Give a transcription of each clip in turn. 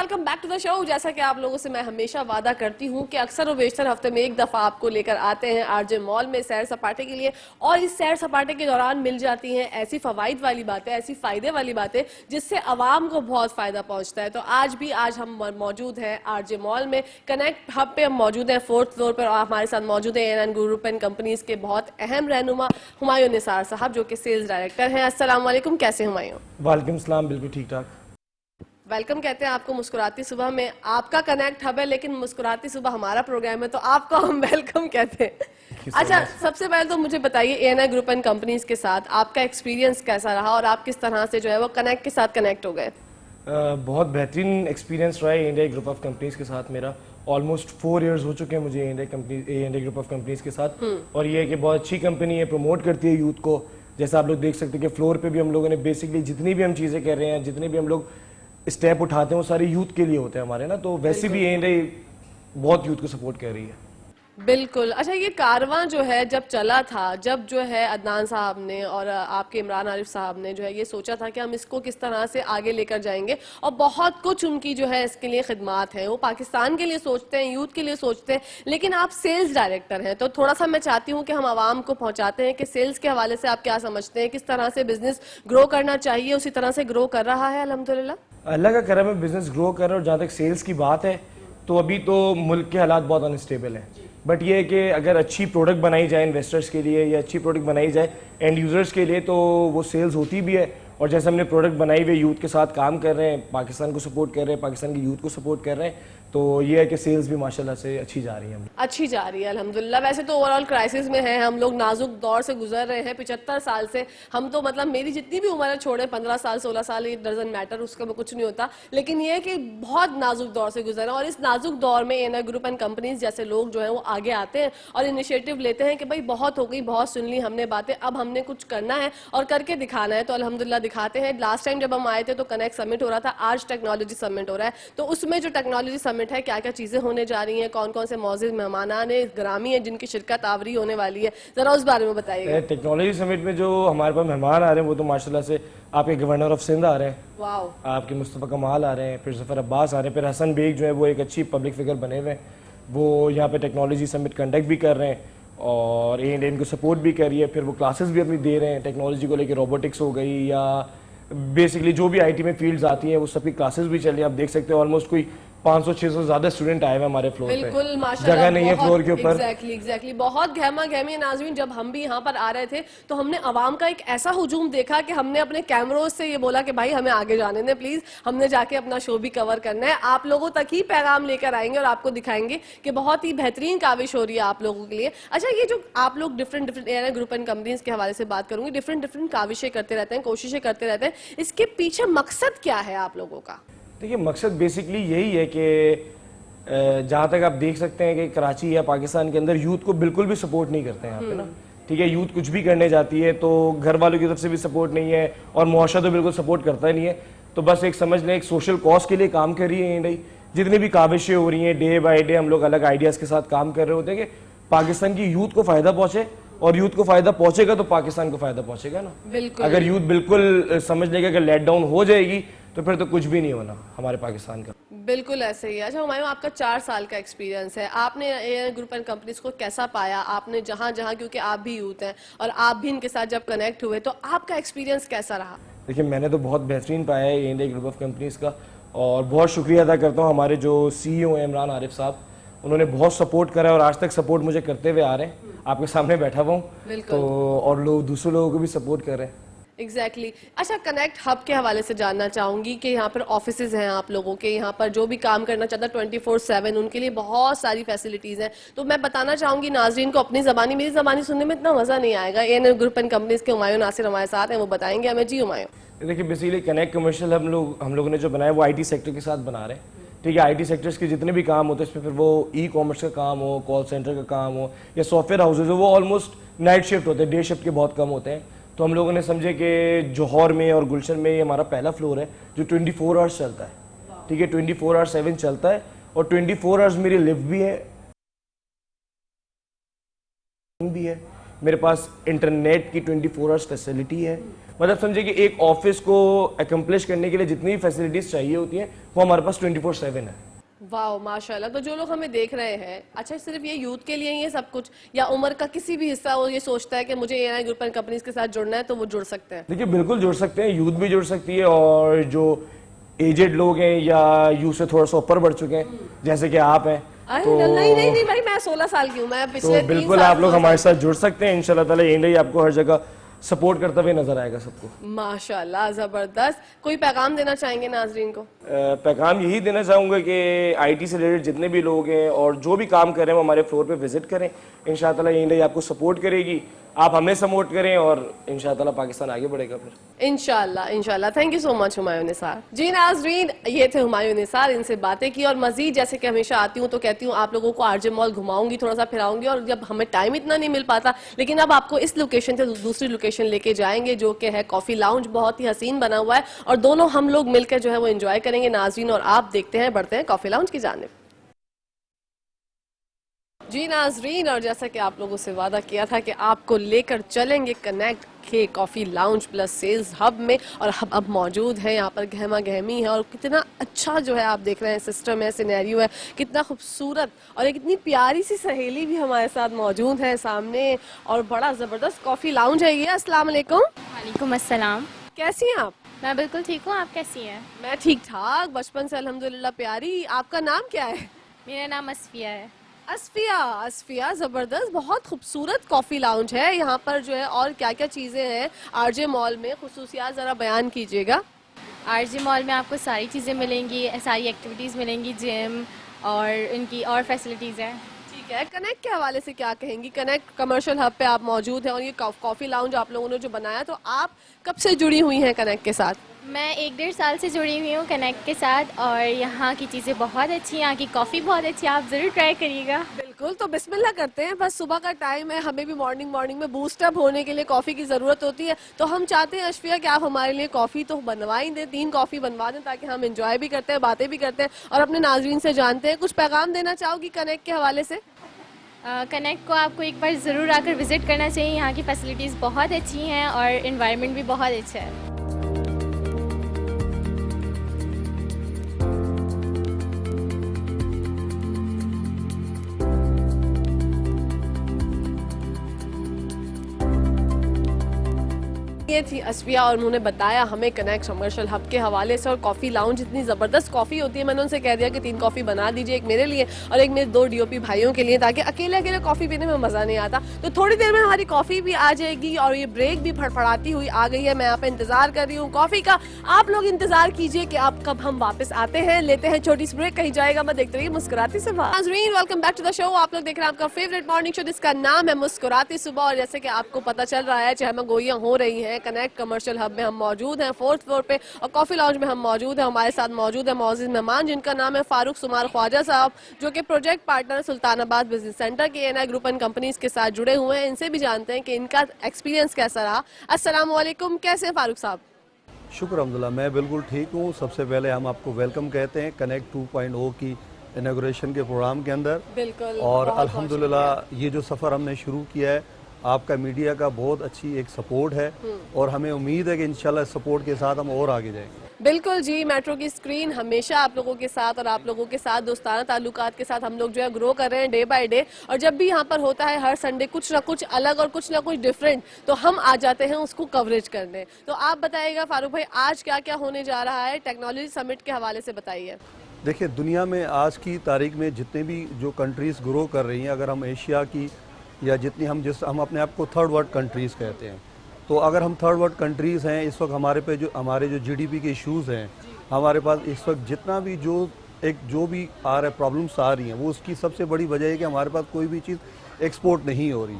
Welcome back to the show. जैसा कि आप लोगों से मैं हमेशा वादा करती हूँ कि अक्सर और बेशतर हफ्ते में एक दफा आपको लेकर आते हैं आरजे मॉल में सैर सपाटे के लिए, और इस सैर सपाटे के दौरान मिल जाती हैं ऐसी फवाइद वाली बातें, ऐसी फायदे वाली बातें जिससे आवाम को बहुत फायदा पहुंचता है। तो आज हम मौजूद हैं आरजे मॉल में, कनेक्ट हब पे हम मौजूद हैं 4th फ्लोर पर, और हमारे साथ मौजूद है एन ग्रुप एंड कंपनीज के बहुत अहम रहनुमा हुमायूं निसार साहब, जो कि सेल्स डायरेक्टर हैं। अस्सलाम वालेकुम, कैसे हुमायूं? वालेकुम सलाम, बिल्कुल ठीक ठाक। वेलकम कहते हैं आपको मुस्कुराती सुबह में। आपका कनेक्ट हब है लेकिन मुस्कुराती सुबह हमारा प्रोग्राम है, तो आपको हम वेलकम कहते हैं। अच्छा, सबसे पहले तो मुझे बताइए एएनआई ग्रुप एंड कंपनीज के साथ आपका एक्सपीरियंस कैसा रहा और आप किस तरह से जो है वो कनेक्ट के साथ कनेक्ट हो गए? बहुत बेहतरीन एक्सपीरियंस रहा है इंडिया ग्रुप ऑफ कंपनीज के साथ मेरा। ऑलमोस्ट 4 इयर्स हो चुके हैं मुझे इंडिया ग्रुप ऑफ कंपनीज के साथ। और ये है कि बहुत अच्छी कंपनी है, प्रमोट करती है यूथ को। जैसा आप लोग देख सकते हैं कि फ्लोर पे भी हम लोगों ने बेसिकली जितनी भी हम चीज़ें कर रहे हैं, जितने भी हम लोग स्टेप उठाते हैं, वो सारे यूथ के लिए होते हैं हमारे ना। तो वैसे भी इंडिया बहुत यूथ को सपोर्ट कर रही है। बिल्कुल। अच्छा, ये कारवां जो है जब चला था, जब जो है अदनान साहब ने और आपके इमरान आरिफ साहब ने जो है ये सोचा था कि हम इसको किस तरह से आगे लेकर जाएंगे, और बहुत कुछ उनकी जो है इसके लिए खिदमात है। वो पाकिस्तान के लिए सोचते हैं, यूथ के लिए सोचते हैं, लेकिन आप सेल्स डायरेक्टर हैं, तो थोड़ा सा मैं चाहती हूँ कि हम आवाम को पहुंचाते हैं कि सेल्स के हवाले से आप क्या समझते हैं, किस तरह से बिजनेस ग्रो करना चाहिए, उसी तरह से ग्रो कर रहा है अल्हम्दुलिल्लाह। अल्लाह का करम है, बिजनेस ग्रो कर रहा है। और जहाँ तक सेल्स की बात है तो अभी तो मुल्क के हालात बहुत अनस्टेबल हैं, बट ये है कि अगर अच्छी प्रोडक्ट बनाई जाए इन्वेस्टर्स के लिए या अच्छी प्रोडक्ट बनाई जाए एंड यूजर्स के लिए, तो वो सेल्स होती भी है। और जैसे हमने प्रोडक्ट बनाई हुई यूथ के साथ काम कर रहे हैं, पाकिस्तान को सपोर्ट कर रहे हैं, पाकिस्तान के यूथ को सपोर्ट कर रहे हैं, तो ये है कि सेल्स भी माशाल्लाह से अच्छी जा रही है। अच्छी जा रही है अल्हम्दुलिल्लाह। वैसे तो ओवरऑल क्राइसिस में है, हम लोग नाजुक दौर से गुजर रहे हैं 75 साल से। हम तो मतलब मेरी जितनी भी उम्र है, छोड़े 15 साल 16 साल, इट डजंट मैटर, उसका कुछ नहीं होता, लेकिन ये है कि बहुत नाजुक दौर से गुजर रहे हैं। और इस नाजुक दौर में एएनआई ग्रुप एंड कंपनीज जैसे लोग जो है वो आगे आते हैं और इनिशिएटिव लेते हैं कि भाई बहुत हो गई, बहुत सुन ली हमने बातें, अब हमने कुछ करना है और करके दिखाना है। तो अल्हम्दुलिल्लाह दिखाते हैं। लास्ट टाइम जब हम आए थे तो कनेक्ट समिट हो रहा था, आज टेक्नोलॉजी समिट हो रहा है। तो उसमें जो टेक्नोलॉजी समिट है, क्या क्या चीजें होने जा रही हैं, कौन कौन से मौजूद मेहमान ग्रामी हैं जिनकी शिरकत आवरी होने वाली है, जरा उस बारे में बताइएगा। टेक्नोलॉजी समिट में जो हमारे पास मेहमान आ रहे हैं वो तो माशाल्लाह से आपके गवर्नर ऑफ सिंध आ रहे हैं, वाओ, आपके मुस्तफ़ा कमाल आ रहे हैं, फिर जफर अब्बास आ रहे हैं, फिर हसन बेग जो है वो एक अच्छी पब्लिक फिगर बने हुए हैं, वो यहाँ पे टेक्नोलॉजी समिट कंडक्ट भी कर रहे हैं और इंडियन को सपोर्ट भी कर रही है। फिर वो क्लासेस भी अपनी दे रहे हैं टेक्नोलॉजी को लेकर, रोबोटिक्स हो गई या बेसिकली जो भी आईटी में फील्ड्स आती हैं वो सबकी क्लासेस भी चल रही है। आप देख सकते हैं ऑलमोस्ट कोई 500-600 ज्यादा स्टूडेंट आए हुए हमारे फ्लोर पे। बिल्कुल माशाल्लाह, जगह नहीं है फ्लोर के ऊपर। एग्जैक्टली बहुत गहमा गहमी है। नाज़रीन, जब हम भी यहाँ पर आ रहे थे तो हमने अवाम का एक ऐसा हुजूम देखा कि हमने अपने कैमरों से ये बोला कि भाई हमें आगे जाने दें प्लीज, हमने जाके अपना शो भी कवर करना है। आप लोगों तक ही पैगाम लेकर आएंगे और आपको दिखाएंगे कि बहुत ही बेहतरीन काविश हो रही है आप लोगों के लिए। अच्छा, ये जो आप लोग डिफरेंट ग्रुप एंड कंपनीज के हवाले से बात करूंगी, डिफरेंट काविशें करते रहते हैं, कोशिशें करते रहते हैं, इसके पीछे मकसद क्या है आप लोगों का? देखिए, मकसद बेसिकली यही है कि जहाँ तक आप देख सकते हैं कि कराची या पाकिस्तान के अंदर यूथ को बिल्कुल भी सपोर्ट नहीं करते हैं यहाँ पे ना। ठीक है, यूथ कुछ भी करने जाती है तो घर वालों की तरफ से भी सपोर्ट नहीं है और मुआशरा तो बिल्कुल सपोर्ट करता ही नहीं है। तो बस एक समझ लें, एक सोशल कॉज के लिए काम कर रही है इंडिया। जितनी भी काविशें हो रही हैं, डे बाय डे हम लोग अलग आइडियाज़ के साथ काम कर रहे होते हैं कि पाकिस्तान की यूथ को फ़ायदा पहुँचे, और यूथ को फ़ायदा पहुँचेगा तो पाकिस्तान को फ़ायदा पहुँचेगा ना। बिल्कुल। अगर यूथ बिल्कुल समझ लेगा कि लेट डाउन हो जाएगी तो फिर तो कुछ भी नहीं होना हमारे पाकिस्तान का। बिल्कुल ऐसे ही है। अच्छा हुमायूं, आपका 4 साल का एक्सपीरियंस है, आपने एएनआई ग्रुप एंड कंपनीज को कैसा पाया? आपने जहां जहां, क्योंकि आप भी यूथ हैं और आप भी इनके साथ जब कनेक्ट हुए, तो आपका एक्सपीरियंस कैसा रहा? देखिए, मैंने तो बहुत बेहतरीन पाया है इंडिया ग्रुप ऑफ कंपनीज का, और बहुत शुक्रिया अदा करता हूँ हमारे जो सीईओ हैं इमरान आरिफ साहब। उन्होंने बहुत सपोर्ट करा और आज तक सपोर्ट मुझे करते हुए आ रहे हैं। आपके सामने बैठा हुआ हूँ तो, और लोग दूसरे लोगों को भी सपोर्ट कर रहे हैं। एग्जैक्टली अच्छा, कनेक्ट हब के हवाले से जानना चाहूंगी कि यहाँ पर ऑफिसेज हैं आप लोगों के, यहाँ पर जो भी काम करना चाहता है 24/7 उनके लिए बहुत सारी फैसिलिटीज हैं। तो मैं बताना चाहूंगी नाजरीन को अपनी जबानी, मेरी जबानी सुनने में इतना मजा नहीं आएगा। एएनआई ग्रुप एंड कंपनीज के हुमायूं नासिर हमारे साथ हैं, वो बताएंगे हमें। जी हुमायूं। देखिए, बेसिकली कनेक्ट कमर्शियल हम लोगों ने जो बनाया वो आईटी सेक्टर के साथ बना रहे हैं। ठीक है, आईटी सेक्टर्स के जितने भी काम होते हैं इसमें, फिर वो ई कॉमर्स का काम हो, कॉल सेंटर का काम हो या सॉफ्टवेयर हाउसेज हो, वो ऑलमोस्ट नाइट शिफ्ट होते हैं, डे शिफ्ट के बहुत कम होते हैं। तो हम लोगों ने समझे कि जौहर में और गुलशन में ये हमारा पहला फ्लोर है जो 24 आवर्स चलता है। ठीक है, 24/7 चलता है और 24 आवर्स मेरी लिफ्ट भी है, मेरे पास इंटरनेट की 24 आवर्स फैसिलिटी है, मतलब समझे कि एक ऑफिस को अकम्प्लिश करने के लिए जितनी भी फैसिलिटीज चाहिए होती हैं वो हमारे पास 24/7 है। वाह माशाल्लाह। तो जो लोग हमें देख रहे हैं, अच्छा सिर्फ ये यूथ के लिए ही ये सब कुछ, या उम्र का किसी भी हिस्सा वो ये सोचता है कि मुझे एएनआई ग्रुप एंड कंपनीज के साथ जुड़ना है तो वो जुड़ सकते हैं? देखिए बिल्कुल जुड़ सकते हैं, यूथ भी जुड़ सकती है और जो एजेड लोग हैं या यूथ से थोड़ा सा ऊपर बढ़ चुके हैं जैसे कि आप हैं अरे तो नहीं भाई, मैं 16 साल की हूँ, मैं पिछले 3 बिल्कुल साल आप लोग हमारे साथ जुड़ सकते हैं। इंशाल्लाह ताला एएनआई आपको हर जगह सपोर्ट करता हुआ नजर आएगा सबको। माशाल्लाह, जबरदस्त। कोई पैगाम देना चाहेंगे नाजरीन को? पैगाम यही देना चाहूँगा कि आईटी से रिलेटेड जितने भी लोग हैं और जो भी काम कर रहे हैं वो हमारे फ्लोर पे विजिट करें। इंशाल्लाह ताला एएनआई आपको सपोर्ट करेगी, आप हमें सपोर्ट करें और इंशाल्लाह ताला पाकिस्तान आगे बढ़ेगा फिर इंशाल्लाह। Thank you so much Humayun Nisar ji. नाजरीन, ये थे हुमायूं निसार, इनसे बातें की। और मजीद जैसे कि हमेशा आती हूँ तो कहती हूँ आप लोगों को आरजे मॉल घुमाऊंगी, थोड़ा सा फिराऊंगी, और जब हमें टाइम इतना नहीं मिल पाता, लेकिन अब आपको इस लोकेशन से दूसरी लोकेशन लेके जाएंगे जो कि है कॉफी लाउंज। बहुत ही हसीन बना हुआ है और दोनों हम लोग मिलकर जो है वो एंजॉय करेंगे नाजरीन। और आप देखते हैं, बढ़ते हैं कॉफी लाउंज की जानिब। जी नाजरीन, और जैसा कि आप लोगों से वादा किया था कि आपको लेकर चलेंगे कनेक्ट के coffee lounge plus sales hub में, और हब अब मौजूद है यहाँ पर, गहमा गहमी है और कितना अच्छा जो है आप देख रहे हैं सिस्टम है, सिनेरियो है, कितना खूबसूरत। और एक इतनी प्यारी सी सहेली भी हमारे साथ मौजूद है सामने, और बड़ा ज़बरदस्त कॉफ़ी लाउंज है ये। अस्सलाम वालेकुम। वालेकुम अस्सलाम। कैसी हैं आप? मैं बिल्कुल ठीक हूँ, आप कैसी हैं? मैं ठीक ठाक, बचपन से अल्हम्दुलिल्लाह प्यारी। आपका नाम क्या है? मेरा नाम असफिया है। अस्फिया, जबरदस्त। बहुत खूबसूरत कॉफी लाउंज है यहाँ पर जो है, और क्या क्या चीजें हैं आरजे मॉल में, खुसूसियात जरा बयान कीजिएगा। आरजे मॉल में आपको सारी चीज़ें मिलेंगी, सारी एक्टिविटीज़ मिलेंगी, जिम और इनकी और फैसिलिटीज़ हैं। ठीक है, कनेक्ट के हवाले से क्या कहेंगी? कनेक्ट कमर्शियल हब पे आप मौजूद हैं और ये कॉफी लाउंज आप लोगों ने जो बनाया, तो आप कब से जुड़ी हुई हैं कनेक्ट के साथ? मैं 1-1.5 साल से जुड़ी हुई हूँ कनेक्ट के साथ, और यहाँ की चीज़ें बहुत अच्छी हैं, यहाँ की कॉफ़ी बहुत अच्छी है, आप ज़रूर ट्राई करिएगा। बिल्कुल, तो बिस्मिल्लाह करते हैं। बस सुबह का टाइम है, हमें भी मॉर्निंग में बूस्ट अप होने के लिए कॉफ़ी की ज़रूरत होती है, तो हम चाहते हैं अशफिया कि आप हमारे लिए कॉफ़ी तो बनवा ही दें, 3 कॉफ़ी बनवा दें, ताकि हम इंजॉय भी करते हैं, बातें भी करते हैं और अपने नाजरीन से जानते हैं। कुछ पैगाम देना चाहोगी कनेक्ट के हवाले से? कनेक्ट को आपको एक बार ज़रूर आकर विज़िट करना चाहिए, यहाँ की फैसिलिटीज़ बहुत अच्छी हैं और इन्वायरमेंट भी बहुत अच्छा है। ये थी अस्फिया और उन्होंने बताया हमें कनेक्ट कमर्शियल हब के हवाले से। और कॉफ़ी लाउंज इतनी ज़बरदस्त कॉफ़ी होती है, मैंने उनसे कह दिया कि 3 कॉफ़ी बना दीजिए, एक मेरे लिए और एक मेरे 2 डीओपी भाइयों के लिए, ताकि अकेले अकेले कॉफ़ी पीने में मज़ा नहीं आता। तो थोड़ी देर में हमारी कॉफ़ी भी आ जाएगी और ये ब्रेक भी फड़फड़ाती हुई आ गई है। मैं यहाँ पे इंतज़ार कर रही हूँ कॉफ़ी का, आप लोग इंतज़ार कीजिए कि आप कब हम वापस आते हैं। लेते हैं छोटी सी ब्रेक, कहीं जाएगा मैं, देखते रहिए मुस्कुराती सुबह। नाज़रीन, welcome back to the show. आप लोग देख रहे हैं आपका फेवरेट मॉर्निंग शो जिसका नाम है मुस्कुराती सुबह। और जैसे कि आपको पता चल रहा है, चहमगोइयाँ हो रही हैं, कनेक्ट कमर्शियल हब में हम मौजूद हैं 4th फ्लोर पे, और कॉफी लाउंज में हम मौजूद हैं। हमारे साथ मौजूद है मौजूद मेहमान जिनका नाम है फारूक सुमार ख्वाजा साहब, जो कि project partner Sultanabad business centre के एएनआई ग्रुप एंड कंपनीज के साथ जुड़े हुए हैं। इनसे भी जानते हैं कि इनका एक्सपीरियंस कैसा रहा। अस्सलाम वालेकुम, कैसे हैं फारूक साहब? शुक्र अल्हम्दुलिल्लाह, मैं बिल्कुल ठीक हूँ। सबसे पहले हम आपको वेलकम कहते हैं कनेक्ट 2.0 की इनॉग्रेशन के प्रोग्राम के अंदर। बिल्कुल, और बहुत अल्हम्दुलिल्लाह ये जो सफ़र हमने शुरू किया है, आपका मीडिया का बहुत अच्छी एक सपोर्ट है और हमें उम्मीद है कि इंशाल्लाह इस सपोर्ट के साथ हम और आगे जाएंगे। बिल्कुल जी, मेट्रो की स्क्रीन हमेशा आप लोगों के साथ और आप लोगों के साथ दोस्ताना ताल्लुकात के साथ हम लोग जो है ग्रो कर रहे हैं डे बाय डे। और जब भी यहाँ पर होता है हर संडे कुछ ना कुछ अलग और कुछ ना कुछ डिफरेंट, तो हम आ जाते हैं उसको कवरेज करने। तो आप बताइएगा फारूक भाई, आज क्या क्या होने जा रहा है टेक्नोलॉजी समिट के हवाले से बताइए। देखिए, दुनिया में आज की तारीख में जितने भी जो कंट्रीज़ ग्रो कर रही हैं, अगर हम एशिया की या जितनी हम अपने आप को थर्ड वर्ल्ड कंट्रीज़ कहते हैं, तो अगर हम थर्ड वर्ल्ड कंट्रीज़ हैं, इस वक्त हमारे जो जीडीपी के इश्यूज़ हैं, हमारे पास इस वक्त जितना भी जो भी आ रहा है, प्रॉब्लम्स आ रही हैं, वो उसकी सबसे बड़ी वजह है कि हमारे पास कोई भी चीज़ एक्सपोर्ट नहीं हो रही।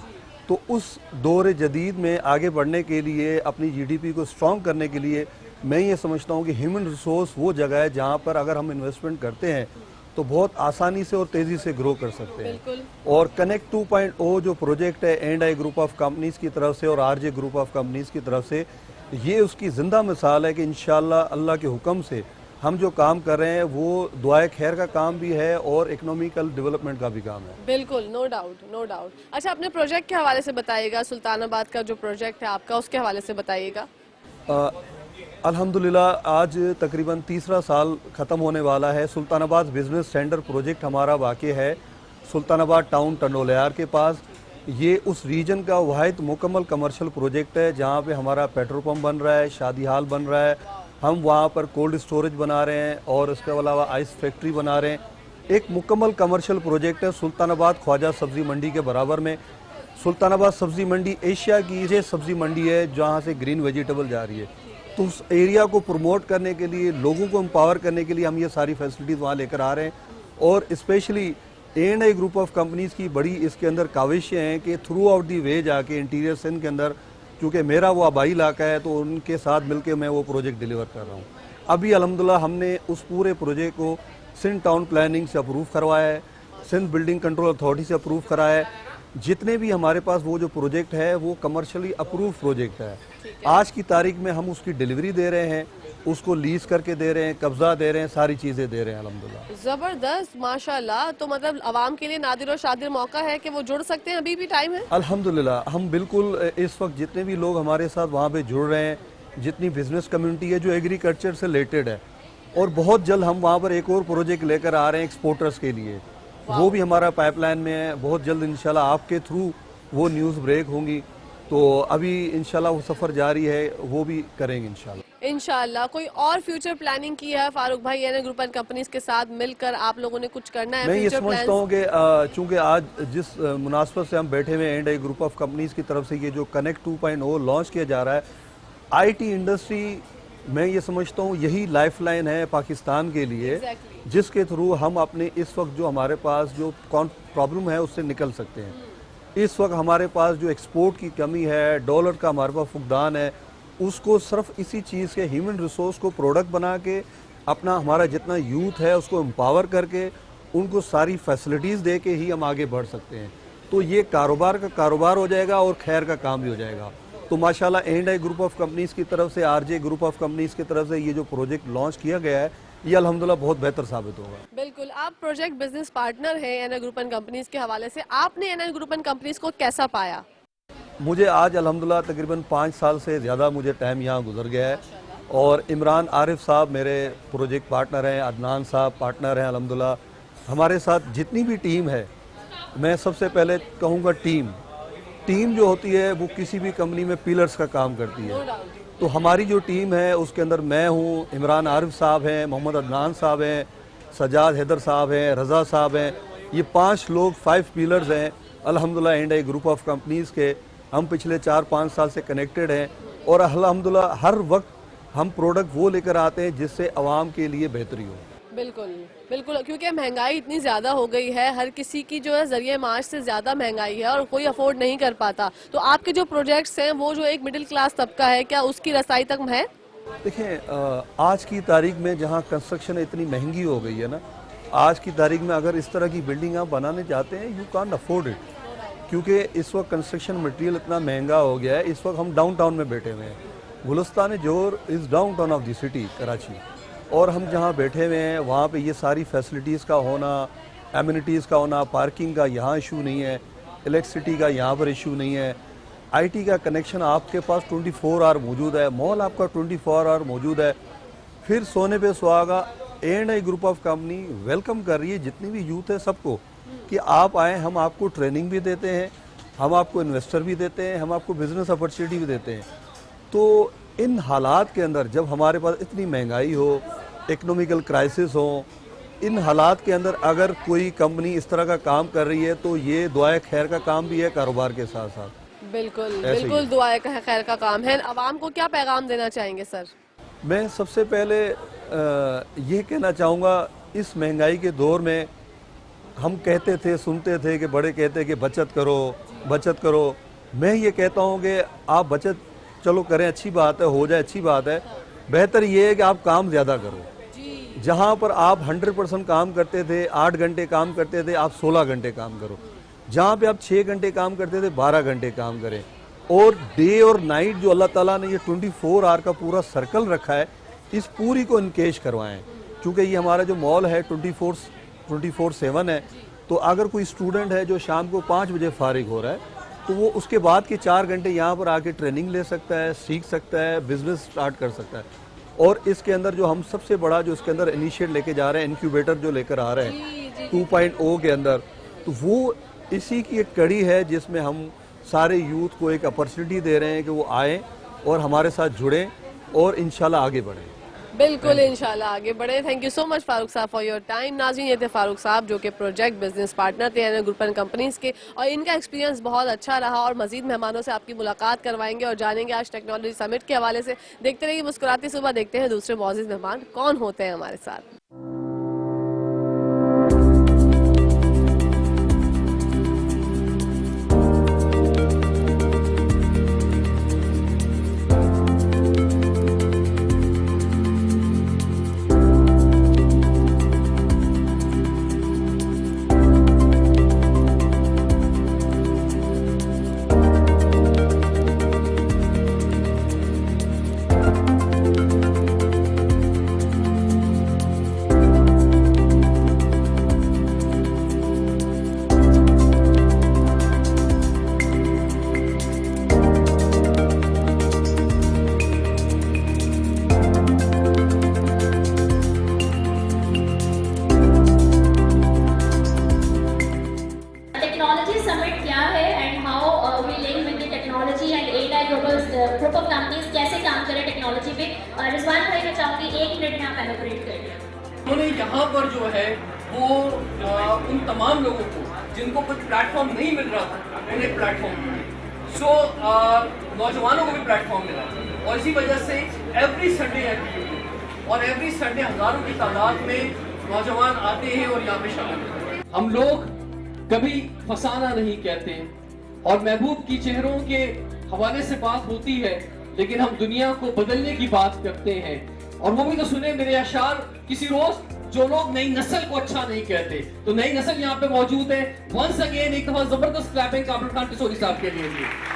तो उस दौर जदीद में आगे बढ़ने के लिए, अपनी जीडीपी को स्ट्रॉन्ग करने के लिए, मैं ये समझता हूँ कि ह्यूमन रिसोर्स वो जगह है जहाँ पर अगर हम इन्वेस्टमेंट करते हैं तो बहुत आसानी से और तेज़ी से ग्रो कर सकते हैं। और कनेक्ट 2.0 जो प्रोजेक्ट है एंड ग्रुप ऑफ कंपनीज़ की तरफ से और आरजे ग्रुप ऑफ कंपनीज़ की तरफ से, ये उसकी ज़िंदा मिसाल है कि इंशाल्लाह अल्लाह के हुक्म से हम जो काम कर रहे हैं वो दुआए खैर का काम भी है और इकोनॉमिकल डेवलपमेंट का भी काम है। बिल्कुल, नो डाउट। अच्छा, अपने प्रोजेक्ट के हवाले से बताइएगा, सुल्तानाबाद का जो प्रोजेक्ट है आपका, उसके हवाले से बताइएगा। अल्हम्दुलिल्लाह आज तकरीबन तीसरा साल ख़त्म होने वाला है। सुल्तानाबाद बिज़नेस सेंटर प्रोजेक्ट हमारा वाक़ई है सुल्तानाबाद टाउन टंडोलियार के पास। ये उस रीजन का वाहिद मुकम्मल कमर्शियल प्रोजेक्ट है जहाँ पे हमारा पेट्रोल पंप बन रहा है, शादी हाल बन रहा है, हम वहाँ पर कोल्ड स्टोरेज बना रहे हैं और उसके अलावा आइस फैक्ट्री बना रहे हैं। एक मुकम्मल कमर्शियल प्रोजेक्ट है सुल्तानाबाद ख्वाजा सब्ज़ी मंडी के बराबर में। सुल्तानाबाद सब्ज़ी मंडी एशिया की ये सब्ज़ी मंडी है जहाँ से ग्रीन वेजिटेबल जा रही है। तो उस एरिया को प्रमोट करने के लिए, लोगों को एम्पावर करने के लिए हम ये सारी फैसिलिटीज़ वहाँ लेकर आ रहे हैं। और specially A&I group of companies की बड़ी इसके अंदर काविशें हैं कि थ्रू आउट दी वे जाके इंटीरियर सिंध के अंदर, क्योंकि मेरा वो आबाई इलाका है तो उनके साथ मिलकर मैं वो प्रोजेक्ट डिलीवर कर रहा हूँ। अभी अल्हम्दुलिल्लाह हमने उस पूरे प्रोजेक्ट को सिंध टाउन प्लानिंग से अप्रूव करवाया है, सिंध बिल्डिंग कंट्रोल अथॉरिटी से अप्रूव कराया है। जितने भी हमारे पास वो जो प्रोजेक्ट है वो कमर्शियली अप्रूव प्रोजेक्ट है। आज की तारीख में हम उसकी डिलीवरी दे रहे हैं, उसको लीज करके दे रहे हैं, कब्जा दे रहे हैं, सारी चीज़ें दे रहे हैं अल्हम्दुलिल्लाह। जबरदस्त, माशाल्लाह। तो मतलब आवाम के लिए नादिर और शादिर मौका है कि वो जुड़ सकते हैं, अभी भी टाइम है। अल्हम्दुलिल्लाह हम बिल्कुल इस वक्त जितने भी लोग हमारे साथ वहाँ पे जुड़ रहे हैं, जितनी बिजनेस कम्युनिटी है जो एग्रीकल्चर से रिलेटेड है, और बहुत जल्द हम वहाँ पर एक और प्रोजेक्ट लेकर आ रहे हैं एक्सपोर्टर्स के लिए, वो भी हमारा पाइपलाइन में है। बहुत जल्द इंशाल्लाह आपके थ्रू वो न्यूज़ ब्रेक होंगी, तो अभी इंशाल्लाह वो सफ़र जारी है, वो भी करेंगे इंशाल्लाह। कोई और फ्यूचर प्लानिंग की है फारूक भाई A&I ग्रुप एंड कंपनीज के साथ मिलकर आप लोगों ने कुछ करना है? मैं ये समझता हूँ कि चूँकि आज जिस मुनासबत से हम बैठे हुए हैं A&I ग्रुप ऑफ कंपनीज की तरफ से ये जो कनेक्ट 2.0 लॉन्च किया जा रहा है, IT इंडस्ट्री मैं ये समझता हूँ यही लाइफलाइन है पाकिस्तान के लिए, जिसके थ्रू हम अपने इस वक्त जो हमारे पास जो प्रॉब्लम है उससे निकल सकते हैं। इस वक्त हमारे पास जो एक्सपोर्ट की कमी है, डॉलर का हमारे पास फुकदान है, उसको सिर्फ इसी चीज़ के ह्यूमन रिसोर्स को प्रोडक्ट बना के अपना हमारा जितना यूथ है उसको एम्पावर करके उनको सारी फैसिलिटीज़ दे के ही हम आगे बढ़ सकते हैं। तो ये कारोबार का कारोबार हो जाएगा और खैर का काम भी हो जाएगा। तो माशाल्लाह A&I ग्रुप ऑफ कंपनीज़ की तरफ से, RJ ग्रुप ऑफ कंपनीज़ की तरफ से ये जो प्रोजेक्ट लॉन्च किया गया है ये अल्हम्दुलिल्लाह बहुत बेहतर साबित होगा। बिल्कुल, आप प्रोजेक्ट बिजनेस पार्टनर हैं A&I ग्रुप एंड कंपनीज के हवाले से, आपने A&I ग्रुप एंड कंपनीज को कैसा पाया? मुझे आज अल्हम्दुलिल्लाह तकरीबन 5 साल से ज़्यादा मुझे टाइम यहाँ गुजर गया है, और इमरान आरिफ साहब मेरे प्रोजेक्ट पार्टनर हैं, अदनान साहब पार्टनर हैं अल्हम्दुलिल्लाह। हमारे साथ जितनी भी टीम है, मैं सबसे पहले कहूँगा टीम जो होती है वो किसी भी कंपनी में पिलर्स का काम करती है। तो हमारी जो टीम है उसके अंदर मैं हूँ, इमरान आरिफ साहब हैं, मोहम्मद अदनान साहब हैं, सजाद हैदर साहब हैं, रज़ा साहब हैं। ये 5 लोग 5 पिलर्स हैं अल्हम्दुलिल्लाह A&I ग्रुप ऑफ कंपनीज़ के। हम पिछले 4-5 साल से कनेक्टेड हैं और अल्हम्दुलिल्लाह हर वक्त हम प्रोडक्ट वो लेकर आते हैं जिससे आवाम के लिए बेहतरी हो। बिल्कुल बिल्कुल, क्योंकि महंगाई इतनी ज़्यादा हो गई है, हर किसी की जो है ज़रिए माश से ज़्यादा महंगाई है और कोई अफोर्ड नहीं कर पाता। तो आपके जो प्रोजेक्ट्स हैं वो जो एक मिडिल क्लास तबका है, क्या उसकी रसाई तक है? देखें, आज की तारीख में जहाँ कंस्ट्रक्शन इतनी महंगी हो गई है ना, आज की तारीख में अगर इस तरह की बिल्डिंग आप बनाने चाहते हैं, यू कांट अफोर्ड इट, क्योंकि इस वक्त कंस्ट्रक्शन मटेरियल इतना महंगा हो गया है। इस वक्त हम डाउनटाउन में बैठे हुए हैं, गुलिस्तान जोर is downtown of the city Karachi, और हम जहाँ बैठे हुए हैं वहाँ पे ये सारी फैसिलिटीज़ का होना, एमिनिटीज़ का होना, पार्किंग का यहाँ इशू नहीं है, इलेक्ट्रिसिटी का यहाँ पर इशू नहीं है, IT का कनेक्शन आपके पास 24 आवर मौजूद है, मॉल आपका 24 आवर मौजूद है। फिर सोने पे सुहागा A&I group of company welcome कर रही है जितनी भी यूथ है सबको कि आप आएँ, हम आपको ट्रेनिंग भी देते हैं, हम आपको इन्वेस्टर भी देते हैं, हम आपको बिज़नेस अपॉर्चुनिटी भी देते हैं। तो इन हालात के अंदर जब हमारे पास इतनी महंगाई हो, इकोनॉमिकल क्राइसिस हो, इन हालात के अंदर अगर कोई कंपनी इस तरह का काम कर रही है तो ये दुआए खैर का काम भी है कारोबार के साथ साथ। बिल्कुल बिल्कुल, दुआए खैर का काम है। आवाम को क्या पैगाम देना चाहेंगे सर? मैं सबसे पहले ये कहना चाहूँगा, इस महंगाई के दौर में हम कहते थे, सुनते थे कि बड़े कहते कि बचत करो। मैं ये कहता हूँ कि आप बचत चलो करें, अच्छी बात है, हो जाए अच्छी बात है, बेहतर ये है कि आप काम ज़्यादा करो। जहाँ पर आप 100% काम करते थे, 8 घंटे काम करते थे, आप 16 घंटे काम करो। जहाँ पे आप 6 घंटे काम करते थे, 12 घंटे काम करें। और डे और नाइट जो अल्लाह ताला ने ये 24 आवर का पूरा सर्कल रखा है, इस पूरी को इनकेश करवाएं, क्योंकि ये हमारा जो मॉल है 24/7 है। तो अगर कोई स्टूडेंट है जो शाम को 5 बजे फारिग हो रहा है, तो वो उसके बाद के 4 घंटे यहाँ पर आके ट्रेनिंग ले सकता है, सीख सकता है, बिजनेस स्टार्ट कर सकता है। और इसके अंदर जो हम सबसे बड़ा जो इसके अंदर इनिशिएट लेके जा रहे हैं, इंक्यूबेटर जो लेकर आ रहे हैं 2.0 के अंदर, तो वो इसी की एक कड़ी है जिसमें हम सारे यूथ को एक अपॉर्चुनिटी दे रहे हैं कि वो आएँ और हमारे साथ जुड़ें और इंशाल्लाह आगे बढ़ें। बिल्कुल इंशाल्लाह आगे बढ़े। Thank you so much Farooq साहब फॉर योर टाइम। नाज़रीन, ये थे फारूक साहब जो कि प्रोजेक्ट बिजनेस पार्टनर थे एनएल ग्रुप एंड कंपनीज के, और इनका एक्सपीरियंस बहुत अच्छा रहा। और मजीद मेहमानों से आपकी मुलाकात करवाएंगे और जानेंगे आज टेक्नोलॉजी समिट के हवाले से। देखते रहिए मुस्कुराती सुबह। देखते हैं दूसरे मौजूद मेहमान कौन होते हैं हमारे साथ। टेक्नोलॉजी समिट क्या है and how we link with the technology and Eta group of companies कैसे काम करें टेक्नोलॉजी पे। रिजवान भाई मैं चाहूँगी 1 मिनट में आप एलोबरेट करिए। उन्होंने यहाँ पर जो है वो उन तमाम लोगों को जिनको कुछ प्लेटफॉर्म नहीं मिल रहा था उन्हें प्लेटफॉर्म मिला। नौजवानों को भी प्लेटफॉर्म मिला और इसी वजह से एवरी संडे एक्टिविटी और एवरी संडे हजारों की तादाद में नौजवान आते हैं और यहाँ पे शामिल होते हैं। हम लोग कभी फसाना नहीं कहते और महबूब की चेहरों के हवाले से बात होती है, लेकिन हम दुनिया को बदलने की बात करते हैं। और वो भी तो सुने मेरे अशार किसी रोज जो लोग नई नस्ल को अच्छा नहीं कहते। तो नई नस्ल यहाँ पे मौजूद है। वंस अगेन एक दफा जबरदस्त क्लैपिंग कामरान खान किशोरी साहब के लिए।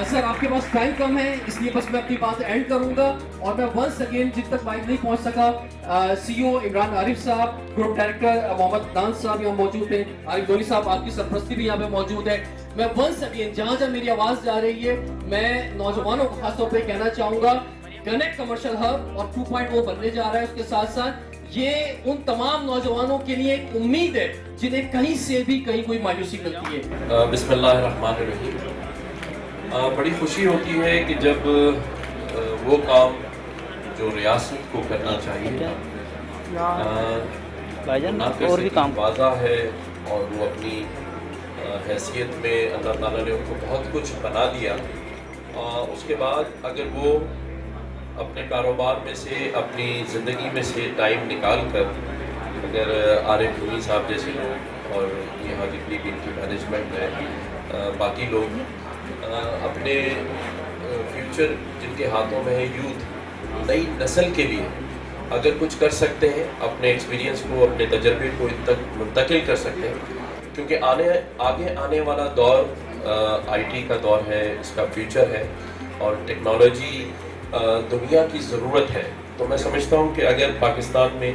सर आपके पास टाइम कम है इसलिए बस मैं अपनी बात एंड करूंगा और मैं वंस अगेन जिन तक माइक नहीं पहुंच सका सीईओ इमरान आरिफ साहब, ग्रुप डायरेक्टर मोहम्मद दान साहब यहाँ मौजूद हैं, आरिफ धोनी साहब आपकी सरपरस्ती भी यहाँ पे मौजूद है। मैं वंस अगेन जहां जहां मेरी आवाज जा रही है मैं नौजवानों को खासतौर पर कहना चाहूंगा कनेक्ट कमर्शियल हब और 2.0 बनने जा रहा है। उसके साथ साथ ये उन तमाम नौजवानों के लिए एक उम्मीद है जिन्हें कहीं से भी कहीं कोई मायूसी मिलती है। बिस्मिल्लाहिर्रहमानिर्रहीम। बड़ी खुशी होती है कि जब वो काम जो रियासत को करना चाहिए और भी काम वाज़ा है और वो अपनी हैसियत में अल्लाह ताला ने उनको बहुत कुछ बना दिया। उसके बाद अगर वो अपने कारोबार में से अपनी ज़िंदगी में से टाइम निकाल कर अगर आरिफ धोनी साहब जैसे लोग और यहाँ जितनी भी इनकी मैनेजमेंट है बाकी लोग अपने फ्यूचर जिनके हाथों में है यूथ नई नस्ल के लिए अगर कुछ कर सकते हैं अपने एक्सपीरियंस को अपने तजर्बे को इन तक मुंतकिल कर सकते हैं, क्योंकि आगे आने वाला दौर आईटी का दौर है, इसका फ्यूचर है और टेक्नोलॉजी दुनिया की ज़रूरत है। तो मैं समझता हूँ कि अगर पाकिस्तान में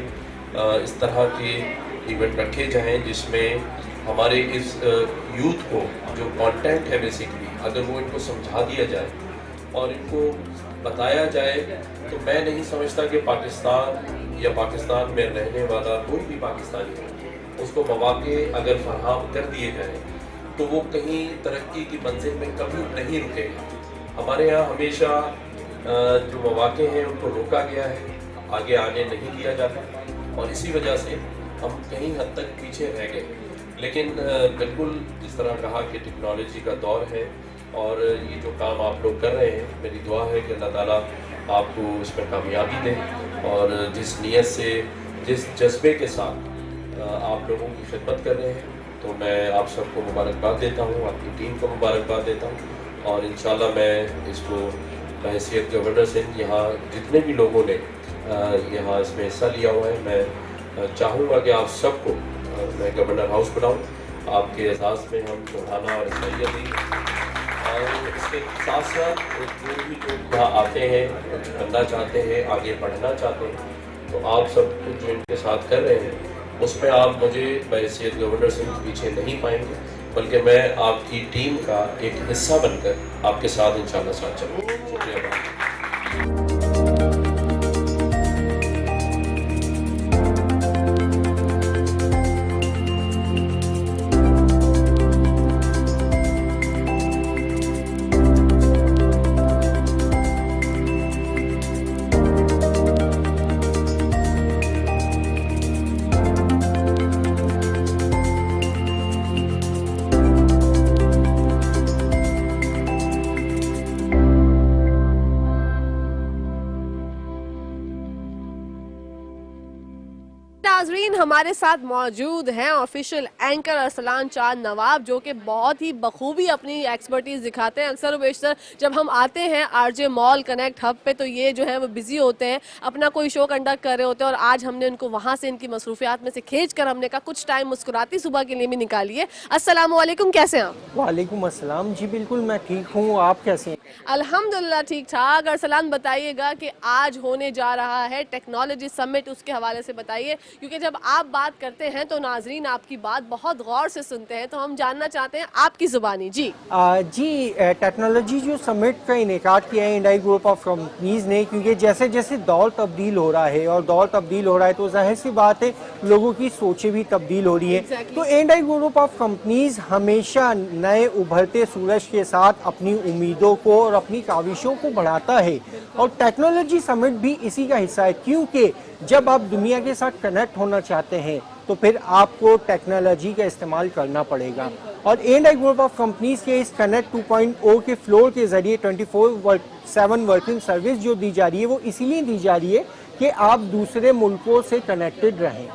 इस तरह के इवेंट रखे जाएँ जिसमें हमारे इस यूथ को जो कंटेंट है बेसिकली अगर वो इनको समझा दिया जाए और इनको बताया जाए, तो मैं नहीं समझता कि पाकिस्तान या पाकिस्तान में रहने वाला कोई भी पाकिस्तानी है उसको मौके अगर फराहम कर दिए जाए तो वो कहीं तरक्की की मंजिल में कभी नहीं रुकेगा। हमारे यहाँ हमेशा जो मौके हैं उनको रोका गया है, आगे आने नहीं दिया जाता और इसी वजह से हम कहीं हद तक पीछे रह गए। लेकिन बिल्कुल जिस तरह कहा कि टेक्नोलॉजी का दौर है और ये जो काम आप लोग कर रहे हैं, मेरी दुआ है कि अल्लाह ताला आपको इसमें कामयाबी दे और जिस नीयत से जिस जज्बे के साथ आप लोगों की खिदमत कर रहे हैं, तो मैं आप सबको मुबारकबाद देता हूँ, आपकी टीम को मुबारकबाद देता हूँ और इंशाल्लाह मैं इसको बहैसियत गवर्नर से यहाँ जितने भी लोगों ने यहाँ इसमें हिस्सा लिया हुआ है, मैं चाहूँगा कि आप सबको मैं गवर्नर हाउस बनाऊँ, आपके एहसास में हम बढ़ाना और सैयद दें और इसके साथ साथ जो भी लोग यहाँ आते हैं कुछ करना चाहते हैं, आगे बढ़ना चाहते हैं, तो आप सब कुछ जो इनके साथ कर रहे हैं उसमें आप मुझे बहैसियत गवर्नर से पीछे नहीं पाएंगे। बल्कि मैं आपकी टीम का एक हिस्सा बनकर आपके साथ इंशाल्लाह साथ चलूँगा। शुक्रिया। नाजरीन हमारे साथ मौजूद हैं ऑफिशियल एंकर अरसलान चांद नवाब, जो कि बहुत ही बखूबी अपनी एक्सपर्टीज दिखाते हैं। अक्सर बेशतर जब हम आते हैं आरजे मॉल कनेक्ट हब पे तो ये जो है वो बिजी होते हैं, अपना कोई शो कंडक्ट कर रहे होते हैं, और आज हमने उनको वहाँ से इनकी मसरूफियात में से खींच कर हमने कहा कुछ टाइम मुस्कुराती सुबह के लिए भी निकालिए। अस्सलाम वालेकुम, कैसे हैं आप? वालेकुम अस्सलाम जी, बिल्कुल मैं ठीक हूँ, आप कैसे हैं? अल्हम्दुलिल्लाह ठीक ठाक। अरसलान बताइएगा कि आज होने जा रहा है टेक्नोलॉजी समिट, उसके हवाले से बताइए, क्योंकि जब आप बात करते हैं तो नाजरीन आपकी बात बहुत गौर से सुनते हैं, तो हम जानना चाहते हैं आपकी जुबानी। जी टेक्नोलॉजी जो समिट का इनेकाद किया है इंडिया ग्रुप ऑफ कंपनीज ने, क्योंकि जैसे जैसे दौर तब्दील हो रहा है और दौर तब्दील हो रहा है तो जाहिर सी बात है लोगों की सोचें भी तब्दील हो रही है। Exactly. तो इंडिया ग्रुप ऑफ कंपनीज हमेशा नए उभरते सूरज के साथ अपनी उम्मीदों को और अपनी काविशों को बढ़ाता है, और टेक्नोलॉजी समिट भी इसी का हिस्सा है, क्योंकि जब आप दुनिया के साथ कनेक्ट होना चाहते हैं तो फिर आपको टेक्नोलॉजी का इस्तेमाल करना पड़ेगा। और इंडिया ग्रुप ऑफ कंपनीज के इस कनेक्ट 2.0 के फ्लोर के जरिए 24/7 वर्किंग सर्विस जो दी जा रही है वो इसीलिए दी जा रही है कि आप दूसरे मुल्कों से कनेक्टेड रहें।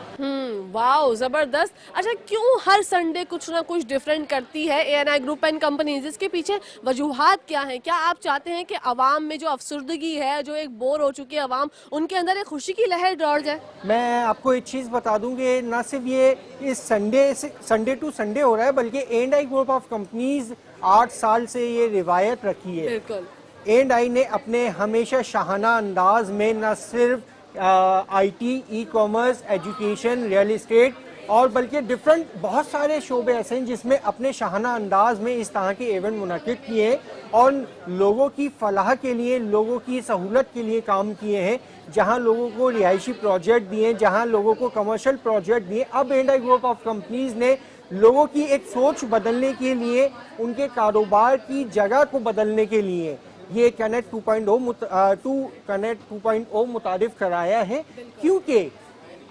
वाओ, जबरदस्त। अच्छा, क्यों हर संडे कुछ ना कुछ डिफरेंट करती है ANI ग्रुप एंड कंपनीज? इसके पीछे वजूहात क्या हैं? क्या आप चाहते हैं कि अवाम में जो अफसुर्दगी है, जो एक बोर हो चुकी है अवाम, उनके अंदर एक खुशी की लहर दौड़ जाए? मैं आपको एक चीज़ बता दूं कि ना सिर्फ ये इस संडे टू संडे हो रहा है, बल्कि इंडिया ग्रुप ऑफ कंपनीज 8 साल से ये रिवायत रखी है। बिल्कुल। एंड ने अपने हमेशा शाहाना अंदाज में न सिर्फ IT, e-commerce, education, real estate और बल्कि डिफरेंट बहुत सारे शोबे ऐसे हैं जिसमें अपने शाहाना अंदाज में इस तरह के इवेंट मुनक़िद किए हैं और लोगों की फलाह के लिए, लोगों की सहूलत के लिए काम किए हैं। जहां लोगों को रिहायशी प्रोजेक्ट दिए, जहां लोगों को कमर्शियल प्रोजेक्ट दिए। अब इंडिया ग्रुप ऑफ कंपनीज ने लोगों की एक सोच बदलने के लिए, उनके कारोबार की जगह को बदलने के लिए ये कनेक्ट 2.0 मुतारिफ कराया है, क्योंकि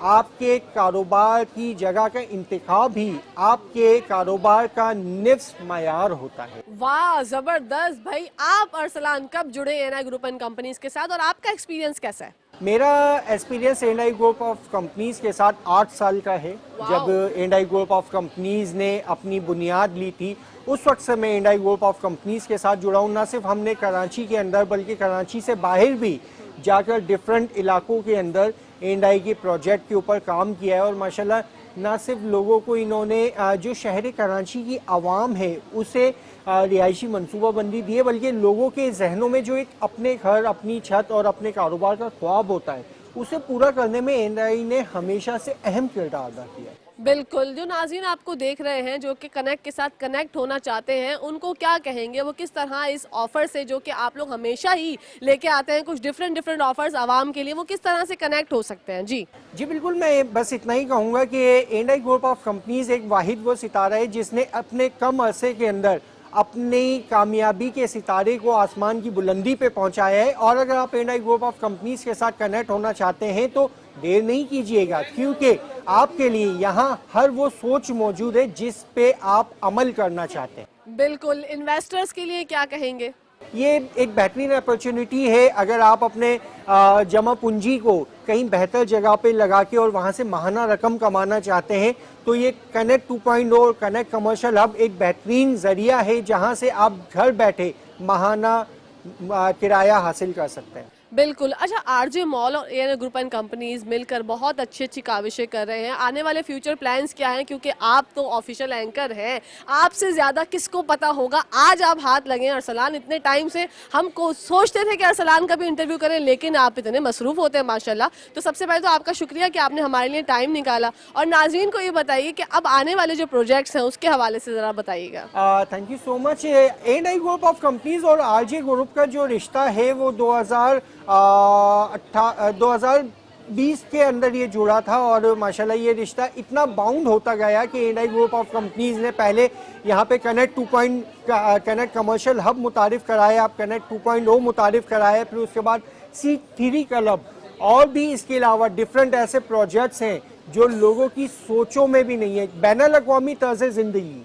आपके कारोबार की जगह का इंतखाब ही आपके कारोबार का निफ्स मयार होता है। वाह, जबरदस्त भाई। आप अरसलान कब जुड़े ANI ग्रुप एंड कंपनीज के साथ और आपका एक्सपीरियंस कैसा है? मेरा experience India group of companies के साथ 8 साल का है। जब इंडिया ग्रुप ऑफ कंपनीज ने अपनी बुनियाद ली थी उस वक्त से मैं इंडिया ग्रुप ऑफ कंपनीज के साथ जुड़ा हूँ। ना सिर्फ हमने कराची के अंदर बल्कि कराची से बाहर भी जाकर डिफरेंट इलाकों के अंदर इंडिया के प्रोजेक्ट के ऊपर काम किया है, और माशाल्लाह ना सिर्फ लोगों को इन्होंने जो शहर कराची की आवाम है उसे रिहायशी मनसूबाबंदी दी है, बल्कि लोगों के जहनों में जो एक अपने घर, अपनी छत और अपने कारोबार का ख्वाब होता है उसे पूरा करने में एनआई ने हमेशा से अहम किरदार अदा किया है। बिल्कुल। जो नाज़रीन आपको देख रहे हैं जो कि कनेक्ट के साथ कनेक्ट होना चाहते हैं, उनको क्या कहेंगे? वो किस तरह इस ऑफर से, जो कि आप लोग हमेशा ही लेके आते हैं कुछ डिफरेंट ऑफर्स आवाम के लिए, वो किस तरह से कनेक्ट हो सकते हैं? जी बिल्कुल, मैं बस इतना ही कहूँगा कि इंडिया ग्रुप ऑफ कंपनीज एक वाहिद वो सितारा है जिसने अपने कम अरसे के अंदर अपनी कामयाबी के सितारे को आसमान की बुलंदी पे पहुंचाया है। और अगर आप इंडिया ग्रुप ऑफ कंपनीज के साथ कनेक्ट होना चाहते हैं तो देर नहीं कीजिएगा, क्योंकि आपके लिए यहाँ हर वो सोच मौजूद है जिस पे आप अमल करना चाहते हैं। बिल्कुल। इन्वेस्टर्स के लिए क्या कहेंगे? ये एक बेहतरीन अपॉर्चुनिटी है। अगर आप अपने जमा पूंजी को कहीं बेहतर जगह पे लगा के और वहाँ से माहाना रकम कमाना चाहते हैं तो ये कनेक्ट 2.0 और कनेक्ट कमर्शियल हब एक बेहतरीन जरिया है जहाँ से आप घर बैठे माहाना किराया हासिल कर सकते हैं। बिल्कुल। अच्छा, आरजे मॉल और एयर ग्रुप एंड कंपनीज मिलकर बहुत अच्छी अच्छी काविशें कर रहे हैं। आने वाले फ्यूचर प्लान्स क्या हैं, क्योंकि आप तो ऑफिशियल एंकर हैं, आपसे ज़्यादा किसको पता होगा। आज आप हाथ लगे अरसलान, इतने टाइम से हमको सोचते थे कि अरसलान का भी इंटरव्यू करें, लेकिन आप इतने मसरूफ़ होते हैं माशाल्लाह। तो सबसे पहले तो आपका शुक्रिया कि आपने हमारे लिए टाइम निकाला। और नाज़रीन को ये बताइए कि अब आने वाले जो प्रोजेक्ट्स हैं उसके हवाले से ज़रा बताइएगा। Thank you so much. And group of companies और आरजे ग्रुप का जो रिश्ता है वो 2020 के अंदर ये जुड़ा था और माशाल्लाह ये रिश्ता इतना बाउंड होता गया कि एंड ग्रुप ऑफ कंपनीज ने पहले यहाँ पे कनेक्ट कमर्शियल हब मुतारिफ कराया, अब कनेक्ट 2.0 मुतारिफ कराया, फिर उसके बाद C3 क्लब और भी इसके अलावा डिफरेंट ऐसे प्रोजेक्ट्स हैं जो लोगों की सोचों में भी नहीं है। बैनुल-अक़वामी तर्ज़ ज़िंदगी,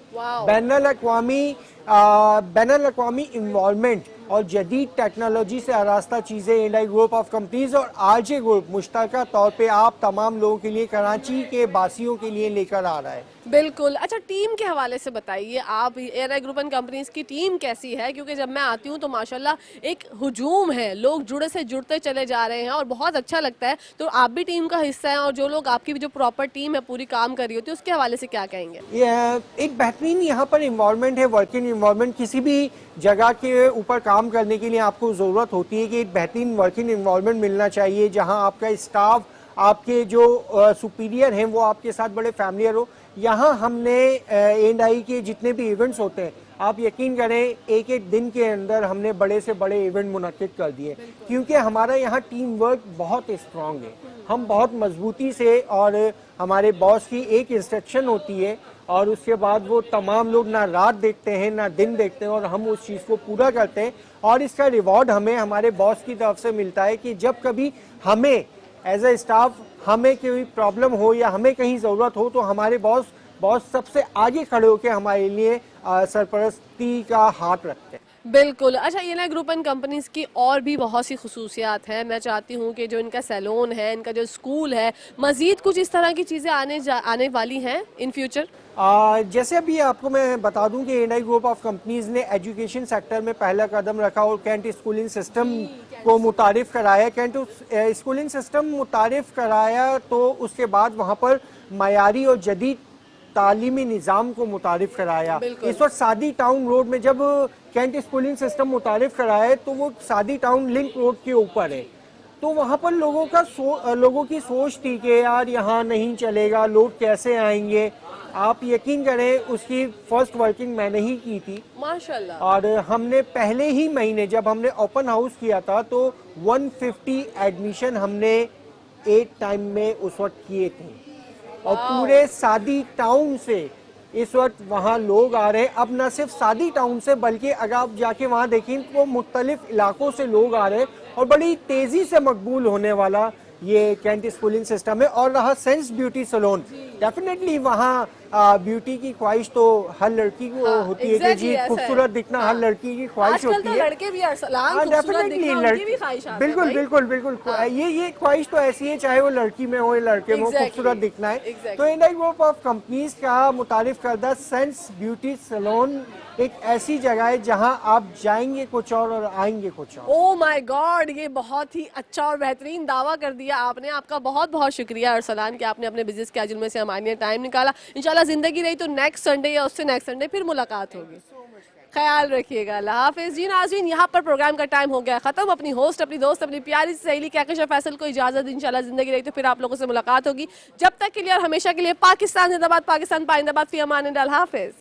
बैनुल-अक़वामी इन्वॉल्वमेंट और जदीद टेक्नोलॉजी से आरास्ता चीज़ें एंड ग्रुप ऑफ कंपनीज और आरजे ग्रुप मुश्तरका तौर पे आप तमाम लोगों के लिए, कराची के बासियों के लिए लेकर आ रहा है। बिल्कुल। अच्छा, टीम के हवाले से बताइए, आप एयर ग्रुप एंड कंपनीज की टीम कैसी है? क्योंकि जब मैं आती हूँ तो माशाल्लाह एक हुजूम है, लोग जुड़े से जुड़ते चले जा रहे हैं और बहुत अच्छा लगता है। तो आप भी टीम का हिस्सा हैं और जो लोग आपकी जो प्रॉपर टीम है पूरी काम कर रही होती है, उसके हवाले से क्या कहेंगे? एक बेहतरीन यहाँ पर इन्वॉल्वमेंट है, वर्किंग इन्वॉल्वमेंट। किसी भी जगह के ऊपर काम करने के लिए आपको ज़रूरत होती है कि एक बेहतरीन वर्किंग इन्वॉल्वमेंट मिलना चाहिए, जहाँ आपका स्टाफ, आपके जो सुपीरियर हैं वो आपके साथ बड़े फैमिलियर हो। यहाँ हमने एंड के जितने भी इवेंट्स होते हैं, आप यकीन करें एक एक दिन के अंदर हमने बड़े से बड़े इवेंट मुनक्किद कर दिए, क्योंकि हमारा यहाँ टीम वर्क बहुत स्ट्रॉन्ग है। हम बहुत मजबूती से, और हमारे बॉस की एक इंस्ट्रक्शन होती है और उसके बाद वो तमाम लोग ना रात देखते हैं ना दिन देखते हैं और हम उस चीज़ को पूरा करते हैं। और इसका रिवॉर्ड हमें हमारे बॉस की तरफ से मिलता है कि जब कभी हमें एज ए स्टाफ हमें कोई प्रॉब्लम हो या हमें कहीं ज़रूरत हो तो हमारे बॉस सबसे आगे खड़े होकर हमारे लिए सरपरस्ती का हाथ रखते हैं। बिल्कुल। अच्छा, एयर ग्रुप एंड कंपनीज की और भी बहुत सी खसूसियात हैं। मैं चाहती हूँ कि जो इनका सैलून है, इनका जो स्कूल है, मजीद कुछ इस तरह की चीज़ें आने वाली हैं इन फ्यूचर। जैसे अभी आपको मैं बता दूं कि एंड ग्रुप ऑफ कंपनीज ने एजुकेशन सेक्टर में पहला कदम रखा और कैंट स्कूलिंग सिस्टम को मुतारिफ कराया। कैंट स्कूलिंग सिस्टम मुतारिफ कराया तो उसके बाद वहाँ पर मयारी और जदीद तालीमी निज़ाम को मुतारिफ कराया। इस वक्त सादी टाउन रोड में जब कैंट स्कूलिंग सिस्टम मुतारिफ कराया तो वो सादी टाउन लिंक रोड के ऊपर है, तो वहाँ पर लोगों की सोच थी कि यार यहाँ नहीं चलेगा, लोग कैसे आएंगे। आप यकीन करें उसकी फर्स्ट वर्किंग मैंने ही की थी माशाल्लाह। और हमने पहले ही महीने जब हमने ओपन हाउस किया था तो 150 एडमिशन हमने 8 टाइम में उस वक्त किए थे और पूरे सादी टाउन से इस वक्त वहाँ लोग आ रहे हैं। अब न सिर्फ सादी टाउन से बल्कि अगर आप जाके वहाँ देखें तो मुख्तलिफ इलाकों से लोग आ रहे हैं और बड़ी तेज़ी से मकबूल होने वाला ये कैंट स्कूलिंग सिस्टम है। और रहा सेंस ब्यूटी सैलून, डेफिनेटली वहाँ ब्यूटी की ख्वाहिश तो हर लड़की को होती है कि जी खूबसूरत दिखना हर लड़की की ख्वाहिश होती है। लड़के भी डेफिनेटली बिल्कुल ये ख्वाहिश तो ऐसी है, चाहे वो लड़की में हो या लड़के में हो, खूबसूरत दिखना है। तो एंड ग्रुप ऑफ कंपनीज का मुतारिफ करदा सेंस ब्यूटी सैलून एक ऐसी जगह है जहां आप जाएंगे कुछ और आएंगे कुछ और। ओह माय गॉड, ये बहुत ही अच्छा और बेहतरीन दावा कर दिया आपने। आपका बहुत बहुत शुक्रिया अरसलान कि आपने अपने बिजनेस कैजुअल में से हमारे लिए टाइम निकाला। इंशाल्लाह जिंदगी रही तो नेक्स्ट संडे या उससे नेक्स्ट संडे फिर मुलाकात होगी। ख्याल रखिएगा। अल्लाह हाफिज़। जी नाज़रीन, यहाँ पर प्रोग्राम का टाइम हो गया खत्म। अपनी होस्ट, अपनी दोस्त, अपनी प्यारी सहेली कहकशा फैसल को इजाजत। इंशाल्लाह जिंदगी रही तो फिर आप लोगों से मुलाकात होगी। जब तक के लिए और हमेशा के लिए पाकिस्तान जिंदाबाद, पाकिस्तान पाइंदाबाद, फी अमान अल्लाह हाफिज़।